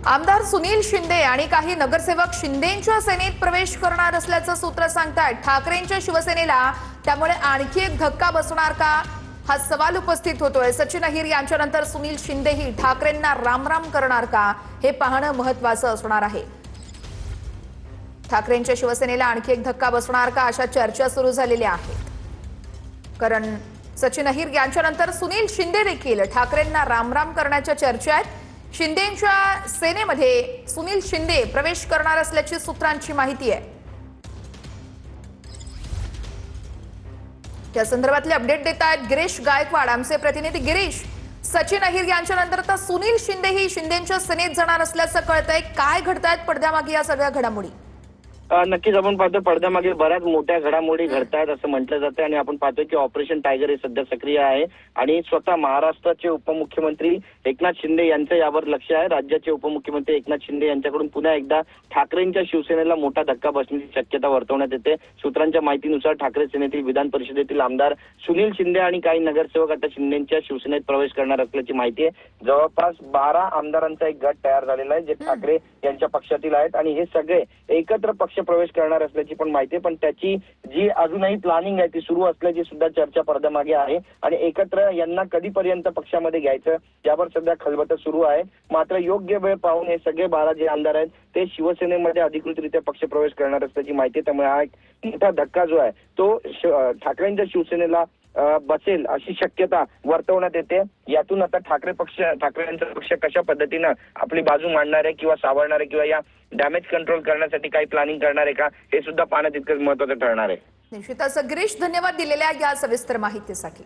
आमदार सुनील शिंदे आणि काही नगरसेवक शिंदेंच्या सेनेत प्रवेश करणार असल्याचं सूत्र सांगतात। ठाकरेंच्या शिवसेनेला त्यामुळे आणखी एक धक्का बसणार का, हा सवाल उपस्थित होतोय। सचिन अहिर यांच्यानंतर सुनील शिंदेही ठाकरेंना रामराम करणार का, हे पाहणं महत्त्वाचं असणार आहे। ठाकरेंच्या शिवसेनेला आणखी एक धक्का बसणार का, अशा चर्चा सुरू झालेल्या आहेत। कारण सचिन अहिर यांच्यानंतर सुनील शिंदे देखील ठाकरेंना रामराम करण्याच्या चर्चा आहेत। शिंदेंच्या सेनेमध्ये सुनील शिंदे प्रवेश करणार असल्याची सूत्रांची माहिती आहे। या संदर्भातले अपडेट देत आहेत गिरीश गायकवाड, आमचे प्रतिनिधी। गिरीश, सचिन अहिर यांच्यानंतर आता सुनील शिंदेही शिंदेंच्या सेनेत जाणार असल्याचं कळतंय। काय घडतायत पडद्यामागे या सगळ्या घडामोडी? नक्कीच आपण पाहतो पडद्यामागे बऱ्याच मोठ्या घडामोडी घडतायत असं म्हटलं जातं आणि आपण पाहतोय की ऑपरेशन टायगर हे सध्या सक्रिय आहे आणि स्वतः महाराष्ट्राचे उपमुख्यमंत्री एकनाथ शिंदे यांचं यावर लक्ष आहे। राज्याचे उपमुख्यमंत्री एकनाथ शिंदे यांच्याकडून पुन्हा एकदा ठाकरेंच्या शिवसेनेला मोठा धक्का बसण्याची शक्यता वर्तवण्यात येते। सूत्रांच्या माहितीनुसार ठाकरे सेनेतील विधान परिषदेतील आमदार सुनील शिंदे आणि काही नगरसेवक आता शिंदेंच्या शिवसेनेत प्रवेश करणार असल्याची माहिती आहे। जवळपास 12 आमदारांचा एक गट तयार झालेला आहे जे ठाकरे यांच्या पक्षातील आहेत आणि हे सगळे एकत्र पक्ष प्रवेश करणार असल्याची पण माहिती आहे। पण त्याची जी अजूनही प्लॅनिंग आहे ती सुरू असल्याची सुद्धा चर्चा पडद्यामागे आहे आणि एकत्र यांना कधीपर्यंत पक्षामध्ये घ्यायचं यावर सध्या खलबतं सुरू आहे। मात्र योग्य वेळ पाहून हे सगळे 12 जे आमदार आहेत ते शिवसेनेमध्ये अधिकृतरित्या पक्ष प्रवेश करणार असल्याची माहिती आहे। त्यामुळे हा एक मोठा धक्का जो आहे तो ठाकरेंच्या शिवसेनेला बसेल अशी शक्यता वर्तवण्यात येते। यातून आता ठाकरेंचा पक्ष कशा पद्धतीनं आपली बाजू मांडणार आहे किंवा सावरणार आहे किंवा या डॅमेज कंट्रोल करण्यासाठी काही प्लॅनिंग करणार आहे का, हे सुद्धा पाहणं तितकंच महत्त्वाचं ठरणार आहे। निश्चितच गिरीश, धन्यवाद दिलेल्या या सविस्तर माहितीसाठी।